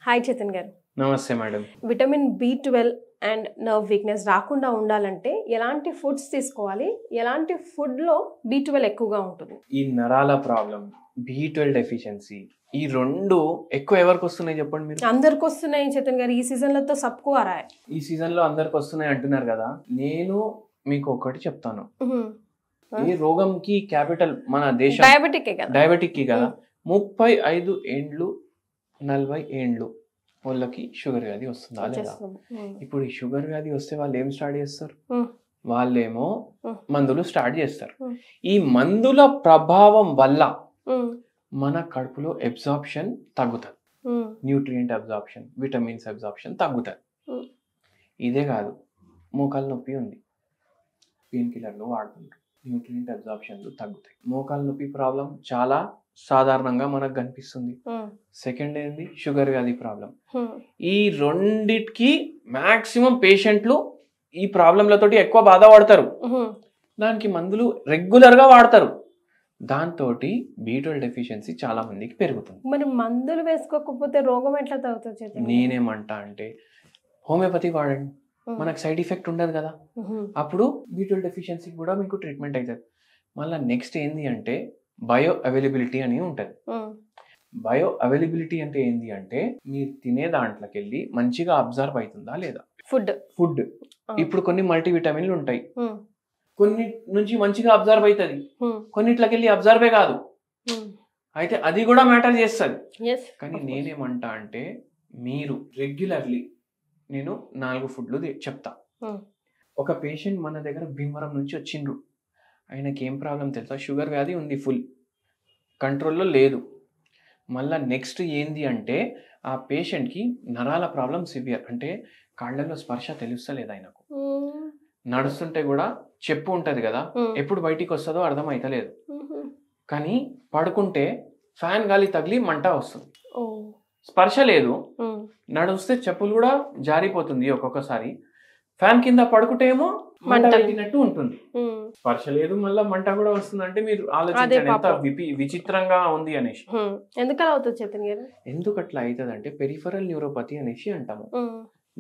Hi Chetan గారు. నమస్తే madam. Vitamin B12 and nerve weakness రాకుండా ఉండాలంటే ఎలాంటి ఫుడ్స్ తీసుకోవాలి? ఎలాంటి ఫుడ్లో B12 ఎక్కువగా ఉంటుంది? ఈ నరాల ప్రాబ్లం, B12 డెఫిషియన్సీ, ఈ రెండు ఎక్కువ ఎవరికి వస్తున్నాయి చెప్పండి మీరు? అందరికి వస్తున్నాయి చేతన్ గారు. ఈ సీజన్లో తో సబ్కు ఆ రहा है. ఈ సీజన్ లో అందరికి వస్తున్నాయి అంటున్నారు కదా. నేను మీకు ఒకటి చెప్తాను. ఈ రోగంకి క్యాపిటల్ మన దేశం డయాబెటిక్ కి కదా. 35 ఏండ్లు 40 ఏండ్లు వాళ్ళకి షుగర్ వ్యాధి వస్తుందా లేదా? ఇప్పుడు ఈ షుగర్ వ్యాధి వస్తే వాళ్ళు ఏం స్టార్ట్ చేస్తారు? వాళ్ళేమో మందులు స్టార్ట్ చేస్తారు. ఈ మందుల ప్రభావం వల్ల మన కడుపులో అబ్జార్ప్షన్ తగ్గుతుంది. న్యూట్రియంట్ అబ్జార్ప్షన్, విటమిన్స్ అబ్జార్ప్షన్ తగ్గుతుంది. ఇదే కాదు, మోకాలు నొప్పి ఉంది, పెయిన్ కిల్లర్లు వాడుతుంటారు, న్యూట్రియంట్ అబ్జార్ప్షన్లు తగ్గుతాయి. మోకాలు నొప్పి ప్రాబ్లం చాలా సాధారణంగా మనకు కనిపిస్తుంది. సెకండ్ ఏంటి? షుగర్ వ్యాధి ప్రాబ్లం. ఈ రెండిటికి మాక్సిమం పేషెంట్లు ఈ ప్రాబ్లంలతోటి ఎక్కువ బాధపడతారు. దానికి మందులు రెగ్యులర్ గా వాడతారు. దాంతో B12 డెఫిషియన్సీ చాలా మందికి పెరుగుతుంది. మరి మందులు వేసుకోకపోతే రోగం ఎట్లా తగ్గుతుంది? నేనేమంటా అంటే హోమియోపతి వాడండి, మనకు సైడ్ ఎఫెక్ట్ ఉండదు కదా. అప్పుడు B12 డెఫిషియన్సీ కూడా మీకు ట్రీట్మెంట్ అవుతుంది. మళ్ళీ నెక్స్ట్ ఏంది అంటే బయో అవైలబిలిటీ అని ఉంటుంది. బయో అవైలబిలిటీ అంటే ఏంది అంటే మీరు తినే దాంట్లోకి వెళ్ళి మంచిగా అబ్జర్వ్ అవుతుందా లేదా ఫుడ్. ఇప్పుడు కొన్ని మల్టీవిటమిన్లు ఉంటాయి, కొన్ని నుంచి మంచిగా అబ్జర్వ్ అవుతుంది, కొన్నిట్లోకి వెళ్ళి అబ్జర్వే కాదు. అయితే అది కూడా మ్యాటర్ చేస్తుంది. కానీ నేనేమంటా అంటే మీరు రెగ్యులర్లీ నేను 4 ఫుడ్లు చెప్తా. ఒక పేషెంట్ మన దగ్గర భీమవరం నుంచి వచ్చిండ్రు. ఆయనకి ఏం ప్రాబ్లం తెలుసా? షుగర్ వ్యాధి ఉంది, ఫుల్ కంట్రోల్లో లేదు. మళ్ళీ నెక్స్ట్ ఏంది అంటే ఆ పేషెంట్కి నరాల ప్రాబ్లం సివియర్. అంటే కాళ్ళల్లో స్పర్శ తెలుస్తలేదు ఆయనకు. నడుస్తుంటే కూడా చెప్పు ఉంటుంది కదా, ఎప్పుడు బయటికి వస్తుందో అర్థం అవుతలేదు. కానీ పడుకుంటే ఫ్యాన్ గాలి తగిలి మంట వస్తుంది, స్పర్శ లేదు. నడుస్తే చెప్పులు కూడా జారిపోతుంది ఒక్కొక్కసారి. ఫ్యాన్ కింద పడుకుంటే ఏమో మంట పెట్టినట్టు ఉంటుంది, స్పర్శ లేదు, మళ్ళీ మంట కూడా వస్తుంది. అంటే మీరు ఆలోచించండి ఎంత విచిత్రంగా ఉంది అనేసి. ఎందుకు అట్లా అవుతుంది అంటే పెరిఫరల్ న్యూరోపతి అనేసి అంటాము.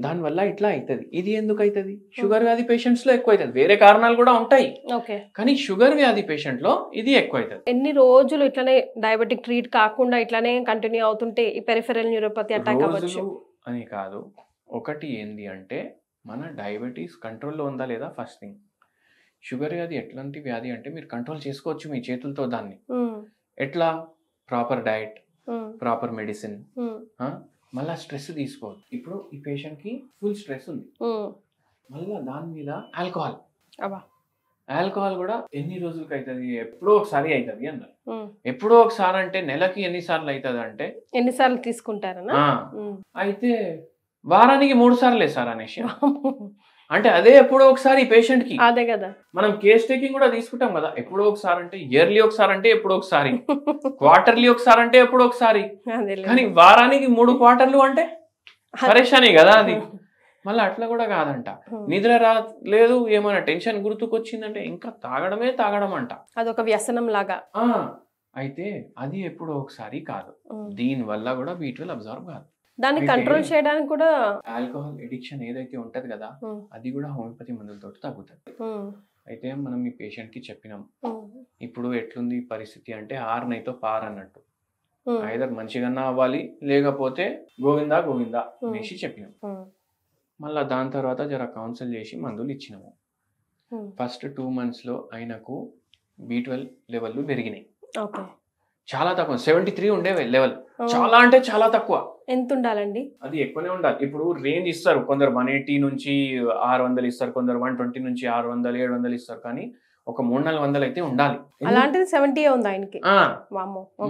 దానివల్ల ఇట్లా అవుతుంది. ఇది ఎందుకు అవుతుంది? షుగర్ వ్యాధి పేషెంట్స్ లో ఎక్కువ అవుతుంది. వేరే కారణాలు కూడా ఉంటాయి, కానీ షుగర్ వ్యాధి పేషెంట్ లో ఇది ఎక్కువ అవుతుంది. ఎన్ని రోజులు ఇట్లానే డయాబెటిక్ ట్రీట్ కాకుండా ఇట్లానే కంటిన్యూ అవుతుంటే ఈ పెరిఫరల్ న్యూరోపతి అటాక్ అవ్వచ్చు అని కాదు. ఒకటి ఏంది అంటే మన డయాబెటీస్ కంట్రోల్లో ఉందా లేదా ఫస్ట్ థింగ్. షుగర్ వ్యాధి ఎట్లాంటి వ్యాధి అంటే మీరు కంట్రోల్ చేసుకోవచ్చు మీ చేతులతో దాన్ని. ఎట్లా? ప్రాపర్ డైట్, ప్రాపర్ మెడిసిన్, మళ్ళా స్ట్రెస్ తీసుకోవద్దు. ఇప్పుడు ఈ పేషెంట్ కి ఫుల్ స్ట్రెస్ ఉంది, మళ్ళా దాని మీద ఆల్కహాల్ కూడా ఎన్ని రోజులకి అవుతుంది? ఎప్పుడో ఒకసారి అవుతుంది అన్నారు. ఎప్పుడో ఒకసారి అంటే నెలకి ఎన్నిసార్లు అవుతుంది అంటే ఎన్నిసార్లు తీసుకుంటారనా? అయితే వారానికి 3 సార్లు సార్ అనేసి. అంటే అదే ఎప్పుడో ఒకసారి పేషెంట్ కి. అదే కదా, మనం కేస్ టేకింగ్ కూడా తీసుకుంటాం కదా. ఎప్పుడో ఒకసారి అంటే ఇయర్లీ ఒకసారి అంటే ఎప్పుడో ఒకసారి, క్వార్టర్లీ ఒకసారి అంటే ఎప్పుడో ఒకసారి, కానీ వారానికి 3 క్వార్టర్లు అంటే పరేషాని కదా అది. మళ్ళీ అట్లా కూడా కాదంట, నిద్ర లేదు, ఏమైనా టెన్షన్ గుర్తుకొచ్చిందంటే ఇంకా తాగడం అంట. అదొక వ్యసనం లాగా. అయితే అది ఎప్పుడో ఒకసారి కాదు. దీని వల్ల కూడా B12 అబ్జర్వ్ కాదు. దాన్ని కంట్రోల్ చేయడానికి కూడా ఆల్కహాల్ ఎడిక్షన్ ఏదైతే ఉంటది కదా, అది కూడా హోమియోపతి మందులతో తగ్గుతుంది. అయితే మనం ఈ పేషెంట్ కి చెప్పినాం, ఇప్పుడు ఎట్లుంది పరిస్థితి అంటే 6 నైతో పార్ అన్నట్టు, ఐదర్ మంచిగా అవ్వాలి లేకపోతే గోవిందా అనేసి చెప్పినాం. మళ్ళా దాని తర్వాత జర కౌన్సిల్ చేసి మందులు ఇచ్చినాము. ఫస్ట్ 2 months లో ఆయనకు B12 లెవెల్ పెరిగినాయి. చాలా తక్కువ, 73 ఉండేవి లెవెల్. చాలా అంటే చాలా తక్కువ. ఎంత ఉండాలండి? అది ఎక్కువనే ఉండాలి. ఇప్పుడు రేంజ్ ఇస్తారు, కొందరు 180 నుంచి 600 ఇస్తారు, కొందరు 120 నుంచి 600 700 ఇస్తారు, కానీ ఒక 300-400 అయితే ఉండాలి. అలాంటిది 70 ఉంది ఆయనకి.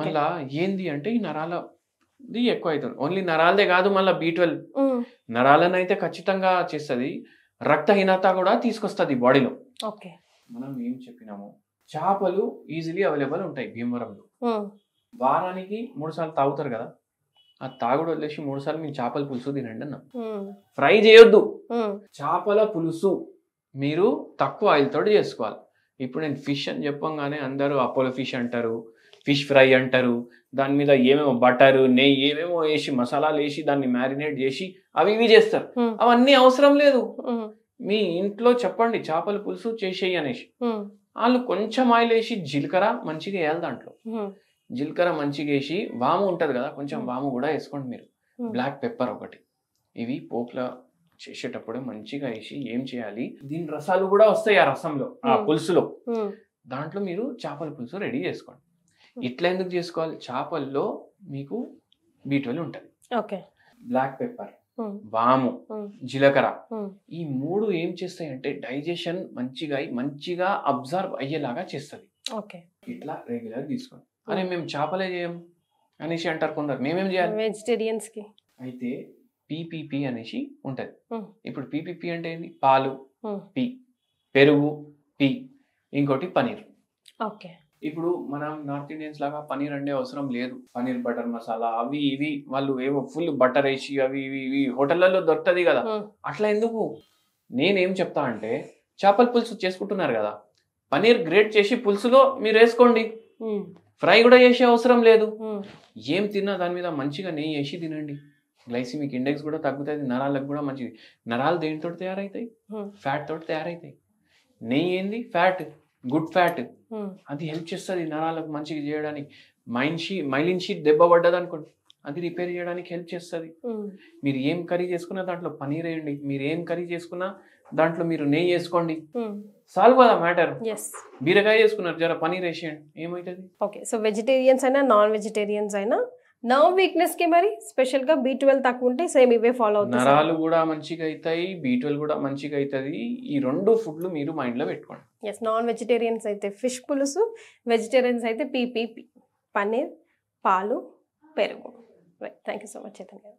మళ్ళా ఏంది అంటే ఈ నరాలది ఎక్కువ అవుతుంది. ఓన్లీ నరాలదే కాదు, మళ్ళీ B12 నరాలను అయితే ఖచ్చితంగా చేస్తుంది, రక్తహీనత కూడా తీసుకొస్తుంది బాడీలో. మనం ఏం చెప్పినాము, చేపలు ఈజీలీ అవైలబుల్ ఉంటాయి భీమవరంలో. వారానికి 3 సార్లు తాగుతారు కదా, ఆ తాగుడు వదిలేసి 3 సార్లు మీరు చేపల పులుసు తినండి అన్న. ఫ్రై చేయొద్దు, చేపల పులుసు మీరు తక్కువ ఆయిల్ తోటి చేసుకోవాలి. ఇప్పుడు నేను ఫిష్ అని చెప్పంగానే అందరూ అపోలో ఫిష్ అంటారు, ఫిష్ ఫ్రై అంటారు, దాని మీద ఏమేమో బటరు నెయ్యి ఏమేమో వేసి మసాలాలు వేసి దాన్ని మ్యారినేట్ చేసి అవి ఇవి చేస్తారు. అవన్నీ అవసరం లేదు. మీ ఇంట్లో చెప్పండి చేపల పులుసు చేసేయి అనేసి, వాళ్ళు కొంచెం ఆయిల్ వేసి జీలకర్ర మంచిగా వేయాలి, దాంట్లో జీలకర్ర మంచిగా వేసి వాము ఉంటది కదా, కొంచెం వాము కూడా వేసుకోండి మీరు, బ్లాక్ పెప్పర్ ఒకటి, ఇవి పోపులా చేసేటప్పుడు మంచిగా వేసి ఏం చేయాలి, దీని రసాలు కూడా వస్తాయి ఆ రసంలో, ఆ పులుసులో, దాంట్లో మీరు చేపల పులుసు రెడీ చేసుకోండి. ఇట్లా ఎందుకు చేసుకోవాలి, చేపల్లో మీకు B12 ఉంటుంది, బ్లాక్ పెప్పర్, వాము, జీలకర్ర, ఈ మూడు ఏం చేస్తాయంటే డైజెషన్ మంచిగా అబ్జర్వ్ అయ్యేలాగా చేస్తుంది. ఇట్లా రెగ్యులర్ తీసుకోండి. అరే మేము చేపలే చేయం అనేసి అంటారు కొందరు, మేమేం చేయాలి వెజిటేరియన్స్ కి, అయితే PPP అనేసి ఉంటది. ఇప్పుడు PPP అంటే ఏంటి, పాలు P, పెరుగు P, ఇంకోటి పనీర్. ఇప్పుడు మనం నార్త్ ఇండియన్స్ లాగా పనీర్ అంటే అవసరం లేదు, పనీర్ బటర్ మసాలా అవి ఇవి వాళ్ళు ఏవో ఫుల్ బటర్ వేసి అవి ఇవి హోటళ్లలో దొరుకుతుంది కదా, అట్లా ఎందుకు. నేనేం చెప్తా అంటే చేపల పులుసు చేసుకుంటున్నారు కదా, పనీర్ గ్రేట్ చేసి పులుసులో మీరు వేసుకోండి, ఫ్రై కూడా చేసే అవసరం లేదు. ఏం తిన్నా దాని మీద మంచిగా నెయ్యి వేసి తినండి, గ్లైసిమిక్ ఇండెక్స్ కూడా తగ్గుతుంది, నరాలకు కూడా మంచిది. నరాలు దేనితో తయారవుతాయి, ఫ్యాట్ తోటి తయారవుతాయి. నెయ్యి ఏంది, ఫ్యాట్, గుడ్ ఫ్యాట్, అది హెల్ప్ చేస్తుంది నరాలకు మంచిగా చేయడానికి. మైలిన్ షీట్ దెబ్బ పడ్డది అనుకోండి, అది రిపేర్ చేయడానికి హెల్ప్ చేస్తుంది. మీరు ఏం కర్రీ చేసుకున్నా దాంట్లో పనీర్ వేయండి, మీరు ఏం కర్రీ చేసుకున్నా దాంట్లో మీరు నెయ్యి వేసుకోండి, సాల్వ్ కదా మ్యాటర్. బీరకాయ చేసుకున్నారు, జర పనీర్ వేసేయండి, ఏమవుతుంది. సో వెజిటేరియన్స్ అయినా నాన్ వెజిటేరియన్స్ అయినా నర్వ్ వీక్నెస్ కి మరి స్పెషల్ గా B12 తక్కువ ఉంటే సేమ్ ఇవే ఫాలో అవుతాయి, నరాలు కూడా మంచిగా అవుతాయి, B12 కూడా మంచిగా అవుతుంది. ఈ రెండు ఫుడ్లు మీరు మైండ్ లో పెట్టుకోండి. నాన్ వెజిటేరియన్స్ అయితే ఫిష్ పులుసు, వెజిటేరియన్స్ అయితే PPP, పన్నీర్, పాలు, పెరుగు. Thank you so much Chaitanya.